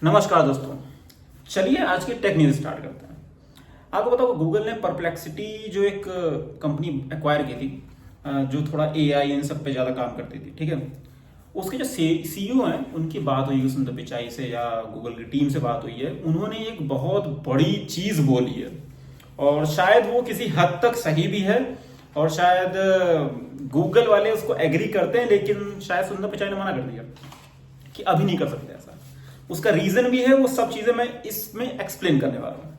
नमस्कार दोस्तों, चलिए आज की टेक न्यूज स्टार्ट करते हैं। आपको बताओ गूगल ने परप्लेक्सिटी जो एक कंपनी एक्वायर की थी, जो थोड़ा एआई इन सब पे ज़्यादा काम करती थी, ठीक है। उसके जो सीईओ हैं उनकी बात हुई सुंदर पिचाई से या गूगल की टीम से बात हुई है। उन्होंने एक बहुत बड़ी चीज़ बोली है और शायद वो किसी हद तक सही भी है और शायद गूगल वाले उसको एग्री करते हैं, लेकिन शायद सुंदर पिचाई ने मना कर दिया कि अभी नहीं कर सकते ऐसा। उसका रीजन भी है, वो सब चीजें मैं इसमें एक्सप्लेन करने वाला हूं।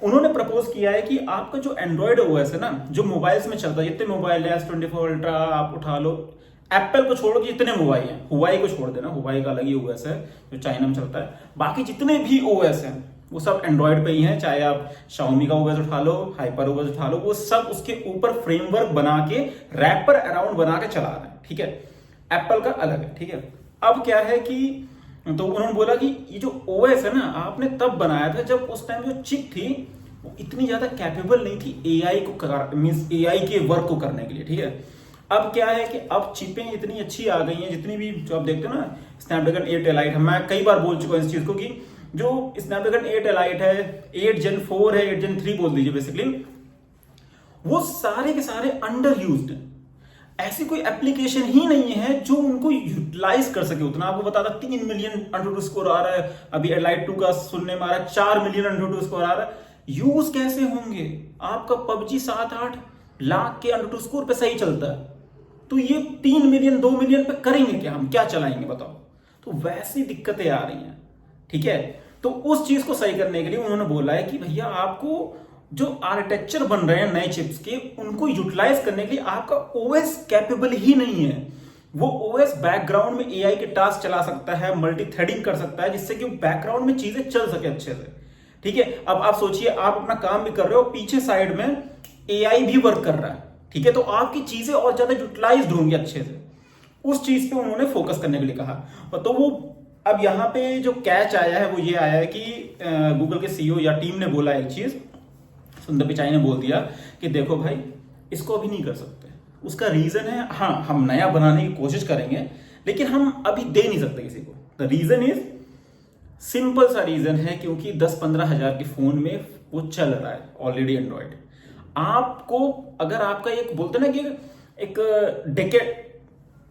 उन्होंने प्रपोज किया है कि आपका जो एंड्रॉइड ओएस है ना, जो मोबाइल्स में चलता है, जितने मोबाइल है S24 अल्ट्रा आप उठा लो, एप्पल को छोड़ के जितने मोबाइल हैं, हुआई को छोड़ देना, हुआई का अलग ही ओएस है जो चाइना में चलता है, बाकी जितने भी ओएस हैं वो सब एंड्रॉइड पे ही हैं। चाहे आप Xiaomi का ओएस उठा लो, हाइपर ओएस उठा लो, वो सब उसके ऊपर फ्रेमवर्क बना के रैपर अराउंड बना के चला रहे हैं, ठीक है। एप्पल का अलग है, ठीक है। अब क्या है कि तो उन्होंने बोला कि ये जो ओएस है ना, आपने तब बनाया था जब उस टाइम जो चिप थी वो इतनी ज्यादा कैपेबल नहीं थी एआई को मींस एआई के वर्क को करने के लिए, ठीक है। अब क्या है कि अब चिपें इतनी अच्छी आ गई हैं, जितनी भी जो आप देखते हो ना, स्नैपड्रैगन 8 एलाइट है, मैं कई बार बोल चुका हूं इस चीज को कि जो स्नैपड्रैगन 8 एलाइट है, 8 Gen 4 है, 8 Gen 3 बोल दीजिए, बेसिकली वो सारे के सारे अंडर यूज्ड हैं। ऐसी कोई एप्लीकेशन ही नहीं है जो उनको यूटिलाइज कर सके उतना। आपको बता 3 मिलियन AnTuTu स्कोर आ रहा है, अभी एलाइट 2 का सुनने में आ रहा है 4 मिलियन AnTuTu स्कोर आ रहा है। यूज कैसे होंगे? आपका PUBG 7-8 लाख के AnTuTu स्कोर पे सही चलता है, तो ये 3 मिलियन 2 मिलियन पे करेंगे क्या? हम क्या चलाएंगे बताओ? तो वैसी दिक्कतें आ रही हैं, ठीक है। तो उस चीज को सही करने के लिए उन्होंने बोला है कि भैया आपको जो आर्किटेक्चर बन रहे हैं नए चिप्स के, उनको यूटिलाइज करने के लिए आपका ओएस कैपेबल ही नहीं है। वो ओएस बैकग्राउंड में एआई के टास्क चला सकता है, मल्टी थ्रेडिंग कर सकता है, जिससे कि बैकग्राउंड में चीजें चल सके अच्छे से, ठीक है। अब आप सोचिए, आप अपना काम भी कर रहे हो, पीछे साइड में एआई भी वर्क कर रहा है, ठीक है, तो आपकी चीजें और ज्यादा यूटिलाइज होंगी अच्छे से। उस चीज पे उन्होंने फोकस करने के लिए कहा। और तो वो अब यहाँ पे जो कैच आया है वो ये आया है कि गूगल के सीईओ या टीम ने बोला एक चीज, सुंदर पिचाई ने बोल दिया कि देखो भाई, इसको अभी नहीं कर सकते। उसका रीजन है, हाँ हम नया बनाने की कोशिश करेंगे लेकिन हम अभी दे नहीं सकते किसी को। द रीजन इज सिंपल सा रीजन है, क्योंकि 10-15 हजार के फोन में वो चल रहा है ऑलरेडी एंड्रॉइड। आपको अगर आपका एक बोलते ना कि एक डेकेड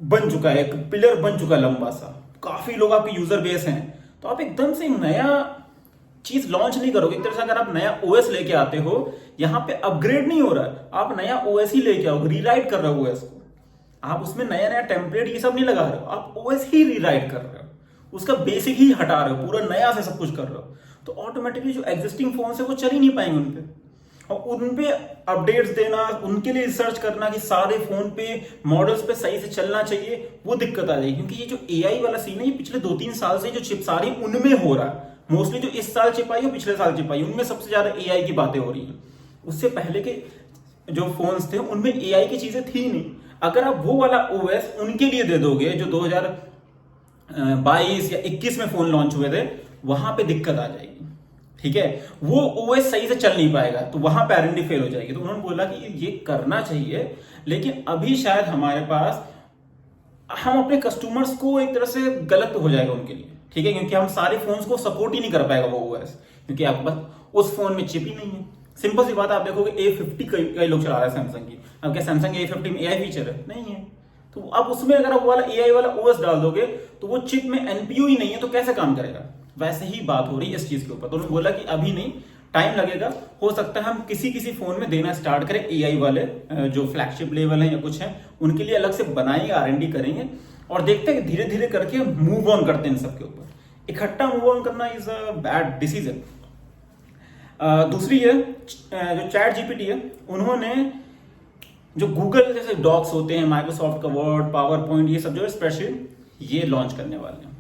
बन चुका है, एक पिलर बन चुका है लंबा सा, काफी लोग आपके यूजर बेस हैं, तो आप एकदम से नया चीज लॉन्च नहीं करोगे। एक तरह से अगर आप नया ओएस लेके आते हो, यहां पे अपग्रेड नहीं हो रहा है, आप नया ओएस ही लेके आओ, रीराइट कर रहे हो ओएस को। आप उसमें नया नया टेम्पलेट ये सब नहीं लगा रहे हो, आप ओएस ही रीराइट कर रहे हो, उसका बेसिक ही हटा रहे हो, पूरा नया से सब कुछ कर रहे हो। तो ऑटोमेटिकली जो एग्जिस्टिंग फोन है वो चल ही नहीं पाएंगे उनपे, और उनपे अपडेट्स देना, उनके लिए रिसर्च करना कि सारे फोन पे मॉडल्स पे सही से चलना चाहिए, वो दिक्कत आ जाएगी। क्योंकि ये जो एआई वाला सीन है, ये पिछले 2-3 साल से जो चिप्स आ रही है उनमें हो रहा है। मोस्टली जो इस साल चिप आई है, पिछले साल चिप आई, उनमें सबसे ज्यादा एआई की बातें हो रही हैं। उससे पहले के जो फोन्स थे उनमें एआई की चीजें थी नहीं। अगर आप वो वाला ओएस उनके लिए दे दोगे जो 2022 या 21 में फोन लॉन्च हुए थे, वहां पे दिक्कत आ जाएगी, ठीक है। वो ओएस सही से चल नहीं पाएगा, तो वहां पे आरएनडी फेल हो जाएगी। तो उन्होंने बोला कि ये करना चाहिए, लेकिन अभी शायद हमारे पास, हम अपने कस्टमर्स को एक तरह से गलत हो जाएगा उनके लिए, ठीक है, क्योंकि हम सारे फोन्स को सपोर्ट ही नहीं कर पाएगा वो ओएस, क्योंकि आपके पास उस फोन में चिप ही नहीं है। सिंपल सी बात, आप देखोगे A50 कई लोग चला रहे हैं सैमसंग की। अब क्या सैमसंग A50 में एआई फीचर है? नहीं है। तो अब उसमें अगर आप वाला एआई वाला ओएस डाल दोगे तो वो चिप में एनपीयू ही नहीं है, तो कैसे काम करेगा? वैसे ही बात हो रही है इस चीज के ऊपर। तो उन्होंने बोला कि अभी नहीं, टाइम लगेगा, हो सकता है हम किसी किसी फोन में देना स्टार्ट करें एआई वाले, जो फ्लैगशिप लेवल है या कुछ है, उनके लिए अलग से बनाएंगे, आरएनडी करेंगे, और देखते हैं धीरे धीरे करके मूव ऑन करते हैं इन सबके ऊपर। इकट्ठा मूव ऑन करना इज अ बैड डिसीजन। दूसरी है जो चैट जीपीटी है, उन्होंने जो गूगल जैसे डॉक्स होते हैं, माइक्रोसॉफ्ट का वर्ड, पावर पॉइंट, ये सब जो स्प्रेडशीट, ये लॉन्च करने वाले हैं।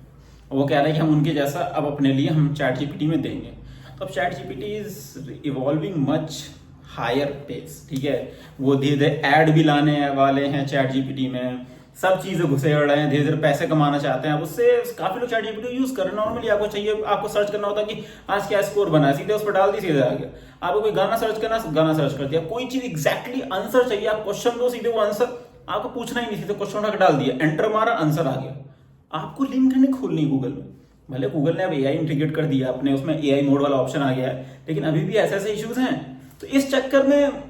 और वो कह रहे हैं कि हम उनके जैसा अब अपने लिए हम चैट जीपीटी में देंगे। तो अब Chat GPT is evolving much higher pace, ठीक है। वो धीरे धीरे ऐड भी लाने वाले हैं चैट जीपीटी में, सब चीजें घुसेड़ रहे हैं, धीरे धीरे पैसे कमाना चाहते हैं। अब उससे काफी लोग चैट जीपीटी यूज कर रहे हैं। नॉर्मली आपको चाहिए, आपको सर्च करना होता है कि आज क्या स्कोर बना है, सीधे उस पर डाल दी, सीधे आ गया। आपको कोई गाना सर्च करना, गाना सर्च कर दिया। कोई चीज एग्जैक्टली आंसर चाहिए, आप क्वेश्चन दो, सीधे वो आंसर आपको पूछना ही नहीं, सीधे क्वेश्चन उठा डाल दिया, एंटर मारा, आंसर आ गया। आपको लिंक नहीं खोलनी गूगल में, भले गूगल ने अब एआई इंटीग्रेट कर दिया अपने उसमें, एआई मोड वाला ऑप्शन आ गया है, लेकिन अभी भी ऐसे ऐसे इश्यूज हैं। तो इस चक्कर में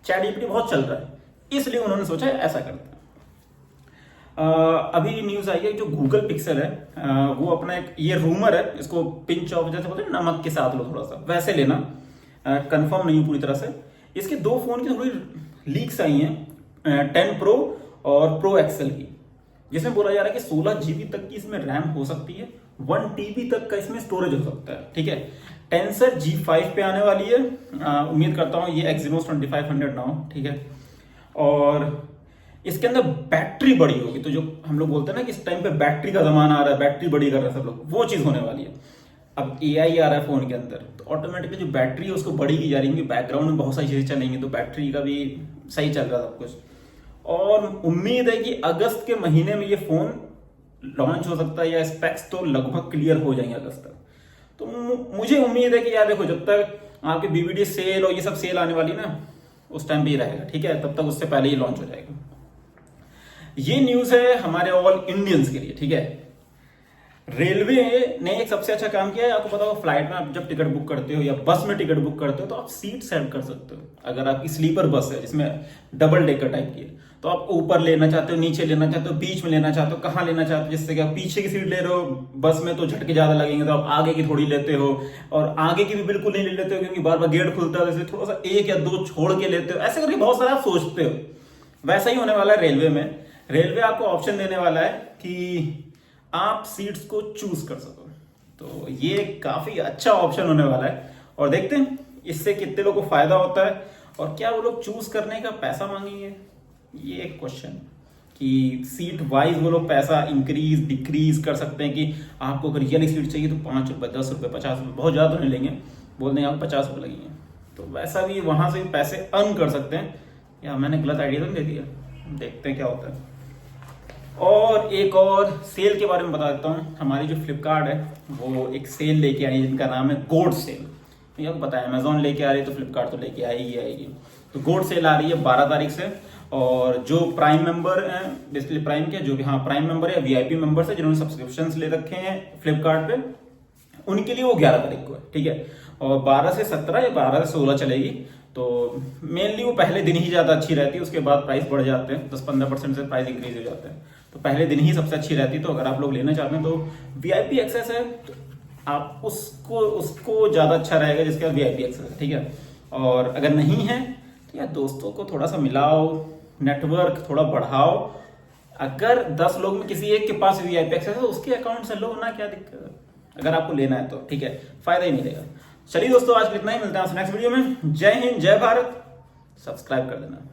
चैट जीपीटी बहुत चल रहा है, इसलिए उन्होंने सोचा ऐसा करते हैं। अभी न्यूज आई है जो गूगल पिक्सल है, वो अपना एक, ये रूमर है, इसको पिंच ऑफ जैसे बोलते हैं नमक के साथ लो थोड़ा सा, वैसे लेना, कंफर्म नहीं पूरी तरह से। इसके दो फोन की थोड़ी लीक्स आई हैं, 10 प्रो और प्रो एक्सेल की, जिसमें बोला जा रहा है कि 16 GB तक की इसमें रैम हो सकती है, 1 TB तक का इसमें स्टोरेज हो सकता है। ठीक है, टेंसर G5 पे आने वाली है, उम्मीद करता हूँ ये Exynos 2500 ना हो। ठीक है, और इसके अंदर बैटरी बड़ी होगी, तो जो हम लोग बोलते हैं ना कि इस टाइम पे बैटरी का जमाना आ रहा है, बैटरी बड़ी कर रहे हैं सब लोग, वो चीज होने वाली है। अब एआई आ रहा है फोन के अंदर, तो ऑटोमेटिकली जो बैटरी है उसको बड़ी की जा रही है, बैकग्राउंड में बहुत सारी चीजें चलेंगी, तो बैटरी का भी सही चल रहा है सब कुछ। और उम्मीद है कि अगस्त के महीने में ये फोन लॉन्च हो सकता है, या स्पेक्स तो लगभग क्लियर हो जाएंगे अगस्त तक। तो मुझे उम्मीद है कि यार देखो, जब तक आपके बीबीडी सेल और ये सब सेल आने वाली ना, उस टाइम पे ही रहेगा। ठीक है, तब तक उससे पहले ही लॉन्च हो जाएगा। ये न्यूज है हमारे ऑल इंडियंस के लिए। ठीक है, रेलवे ने एक सबसे अच्छा काम किया है। आपको पता हो, फ्लाइट में आप जब टिकट बुक करते हो या बस में टिकट बुक करते हो, तो आप सीट सेट कर सकते हो। अगर आपकी स्लीपर बस है जिसमें डबल डेकर टाइप की है, तो आप ऊपर लेना चाहते हो, नीचे लेना चाहते हो, बीच में लेना चाहते हो, कहाँ लेना चाहते हो। जिससे कि आप पीछे की सीट ले रहे हो बस में तो झटके ज्यादा लगेंगे, तो आप आगे की थोड़ी लेते हो, और आगे की भी बिल्कुल नहीं ले लेते हो क्योंकि बार बार गेट खुलता है, थोड़ा सा 1 या 2 छोड़ के लेते हो। ऐसे करके बहुत सारा आप सोचते हो। वैसा ही होने वाला है रेलवे में। रेलवे आपको ऑप्शन देने वाला है कि आप सीट्स को चूज कर सको, तो ये काफी अच्छा ऑप्शन होने वाला है। और देखते हैं इससे कितने लोगों को फायदा होता है, और क्या वो लोग चूज करने का पैसा मांगेंगे, ये एक क्वेश्चन। कि सीट वाइज वो लोग पैसा इंक्रीज डिक्रीज कर सकते हैं, कि आपको अगर ये वाली सीट चाहिए तो 5 रुपए, 10 रुपए, 50 रुपए, बहुत ज्यादा नहीं लेंगे, बोल देंगे आपको 50 रुपए लगेंगे, तो वैसा भी वहां से पैसे अर्न कर सकते हैं। या मैंने गलत आइडिया तो नहीं दे दिया, देखते हैं क्या होता है। और एक और सेल के बारे में बता देता हूँ। हमारी जो फ्लिपकार्ट है वो एक सेल लेके आई है जिनका नाम है गोड सेल। ये आपको पता है, अमेजोन लेके आ रही है तो फ्लिपकार्ट तो लेके आएगी। तो गोड सेल आ रही है 12 तारीख से, और जो प्राइम मेंबर हैं, बेसिकली प्राइम के जो भी, हाँ प्राइम मेंबर या वीआईपी मेंबर्स है जिन्होंने सब्सक्रिप्शन ले रखे हैं फ्लिपकार्ट पे, उनके लिए वो 11 तारीख को है। ठीक है, और 12 से 17 या 12 से 16 चलेगी। तो मेनली वो पहले दिन ही ज्यादा अच्छी रहती है, उसके बाद प्राइस बढ़ जाते हैं, 10-15% से प्राइस इंक्रीज हो जाते हैं। तो पहले दिन ही सबसे अच्छी रहती है। तो अगर आप लोग लेना चाहते हैं तो वीआईपी एक्सेस है, तो आप उसको ज्यादा अच्छा रहेगा जिसके पास वीआईपी एक्सेस है। ठीक है, और अगर नहीं है तो यार दोस्तों को थोड़ा सा मिलाओ, नेटवर्क थोड़ा बढ़ाओ। अगर 10 लोग में किसी एक के पास वीआईपी एक्सेस है तो उसके अकाउंट से लो ना, क्या दिक्कत है अगर आपको लेना है तो। ठीक है, फायदा ही मिलेगा। चलिए दोस्तों, आज इतना ही, मिलते हैं नेक्स्ट वीडियो में। जय हिंद, जय भारत, सब्सक्राइब कर देना।